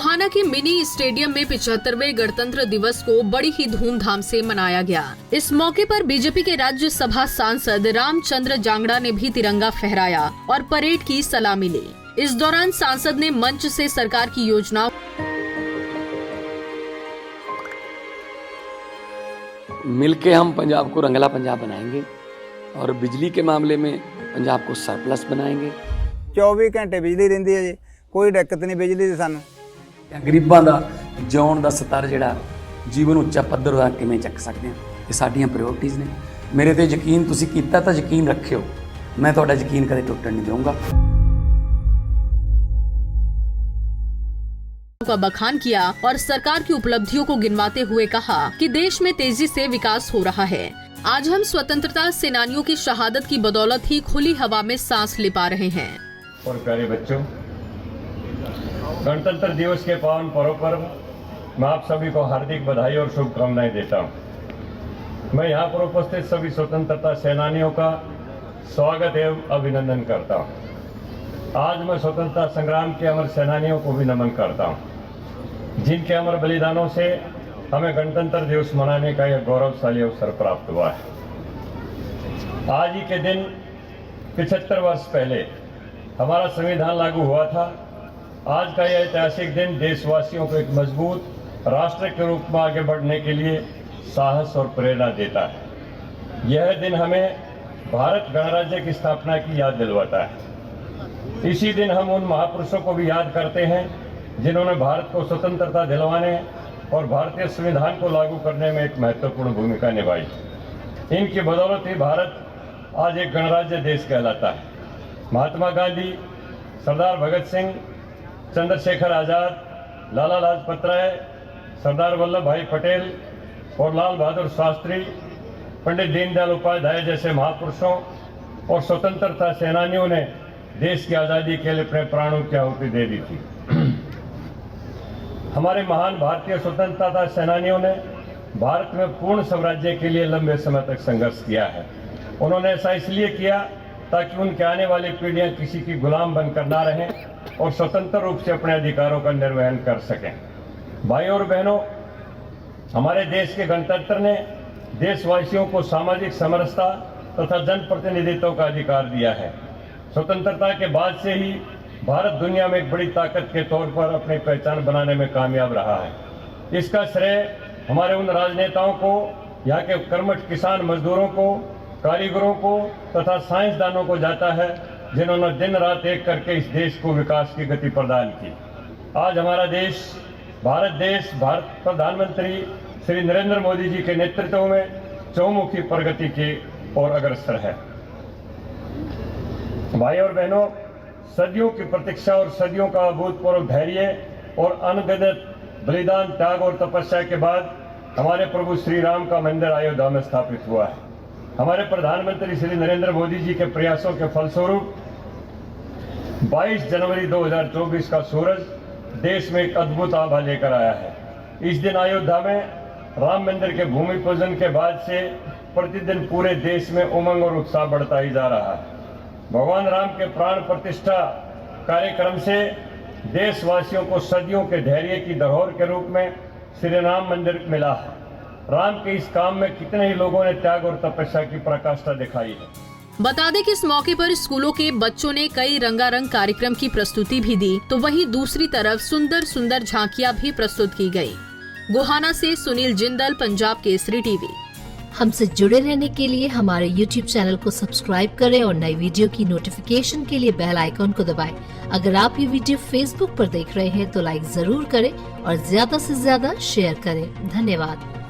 गोहाना के mini stadium में 75वें गणतंत्र दिवस को बड़ी ही धूमधाम से मनाया गया। इस मौके पर बीजेपी के राज्यसभा सांसद रामचंद्र जांगड़ा ने भी तिरंगा फहराया और परेड की सलामी ली। इस दौरान सांसद ने मंच से सरकार की योजनाओं मिलके हम पंजाब को रंगला पंजाब बनाएंगे और बिजली के मामले में पंजाब को सरप्लस बनाएंगे। 24 घंटे बिजली रहिंदी है जी, कोई दिक्कत नहीं बिजली दी सानू। गरीबां दा जिउण दा स्तर जिहड़ा जीवन ਉੱਚਾ ਪੱਧਰ ਦਾ ਕਿਵੇਂ ਚੱਕ ਸਕਦੇ ਹਾਂ, ਇਹ ਸਾਡੀਆਂ ਪ੍ਰਾਇੋਰਟੀਜ਼ ਨੇ। ਮੇਰੇ ਤੇ ਯਕੀਨ ਤੁਸੀਂ ਕੀਤਾ ਤਾਂ ਯਕੀਨ ਰੱਖਿਓ, ਮੈਂ ਤੁਹਾਡਾ ਯਕੀਨ ਕਦੇ ਟੁੱਟਣ ਨਹੀਂ ਦਊਂਗਾ। का बखान किया और सरकार की उपलब्धियों को गिनवाते हुए कहा कि देश में तेजी से विकास हो रहा है। आज हम स्वतंत्रता सेनानियों की शहादत की बदौलत ही खुली हवा में सांस ले पा रहे हैं। और प्यारे बच्चों, गणतंत्र दिवस के पावन पर्व पर मैं आप सभी को हार्दिक बधाई और शुभकामनाएं देता हूं। मैं यहाँ पर उपस्थित सभी स्वतंत्रता सेनानियों का स्वागत एवं अभिनंदन करता हूं। आज मैं स्वतंत्रता संग्राम के अमर सेनानियों को भी नमन करता हूं, जिनके अमर बलिदानों से हमें गणतंत्र दिवस मनाने का यह गौरवशाली अवसर प्राप्त हुआ है। आज ही के दिन 75 वर्ष पहले हमारा संविधान लागू हुआ था। आज का यह ऐतिहासिक दिन देशवासियों को एक मजबूत राष्ट्र के रूप में आगे बढ़ने के लिए साहस और प्रेरणा देता है। यह दिन हमें भारत गणराज्य की स्थापना की याद दिलवाता है। इसी दिन हम उन महापुरुषों को भी याद करते हैं जिन्होंने भारत को स्वतंत्रता दिलवाने और भारतीय संविधान को लागू करने में एक महत्वपूर्ण भूमिका निभाई। इनकी बदौलत ही भारत आज एक गणराज्य देश कहलाता है। महात्मा गांधी, सरदार भगत सिंह, चंद्रशेखर आजाद, लाला लाजपत राय, सरदार वल्लभ भाई पटेल और लाल बहादुर शास्त्री, पंडित दीनदयाल उपाध्याय जैसे महापुरुषों और स्वतंत्रता सेनानियों ने देश की आज़ादी के लिए अपने प्राणों की आहुति दे दी थी। हमारे महान भारतीय स्वतंत्रता सेनानियों ने भारत में पूर्ण स्वराज्य के लिए लंबे समय तक संघर्ष किया है। उन्होंने ऐसा इसलिए किया ताकि उनके आने वाली पीढ़ियां किसी की गुलाम बनकर ना रहें और स्वतंत्र रूप से अपने अधिकारों का निर्वहन कर सकें। भाइयों और बहनों, हमारे देश के गणतंत्र ने देशवासियों को सामाजिक समरसता तथा जनप्रतिनिधित्व का अधिकार दिया है। स्वतंत्रता के बाद से ही भारत दुनिया में एक बड़ी ताकत के तौर पर अपनी पहचान बनाने में कामयाब रहा है। इसका श्रेय हमारे उन राजनेताओं को, यहाँ के कर्मठ किसान मजदूरों को, कारीगरों को तथा साइंसदानों को जाता है, जिन्होंने दिन रात एक करके इस देश को विकास की गति प्रदान की। आज हमारा देश, भारत प्रधानमंत्री श्री नरेंद्र मोदी जी के नेतृत्व में चौमुखी प्रगति की ओर अग्रसर है। भाई और बहनों, सदियों की प्रतीक्षा और सदियों का अभूतपूर्व धैर्य और अनगिनत बलिदान, त्याग और तपस्या के बाद हमारे प्रभु श्री राम का मंदिर अयोध्या में स्थापित हुआ है। हमारे प्रधानमंत्री श्री नरेंद्र मोदी जी के प्रयासों के फलस्वरूप 22 जनवरी 2024 का सूरज देश में एक अद्भुत आभा लेकर आया है। इस दिन अयोध्या में राम मंदिर के भूमि पूजन के बाद से प्रतिदिन पूरे देश में उमंग और उत्साह बढ़ता ही जा रहा है। भगवान राम के प्राण प्रतिष्ठा कार्यक्रम से देशवासियों को सदियों के धैर्य की धरोहर के रूप में श्री राम मंदिर मिला है। राम के इस काम में कितने ही लोगों ने त्याग और तपस्या की पराकाष्ठा दिखाई है। बता दें कि इस मौके पर स्कूलों के बच्चों ने कई रंगारंग कार्यक्रम की प्रस्तुति भी दी, तो वहीं दूसरी तरफ सुंदर सुंदर झांकियां भी प्रस्तुत की गयी। गोहाना से सुनील जिंदल, पंजाब केसरी टीवी। हमसे जुड़े रहने के लिए हमारे YouTube चैनल को सब्सक्राइब करें और नई वीडियो की नोटिफिकेशन के लिए बेल आइकॉन को दबाएं। अगर आप ये वीडियो Facebook पर देख रहे हैं तो लाइक जरूर करें और ज्यादा से ज्यादा शेयर करें। धन्यवाद।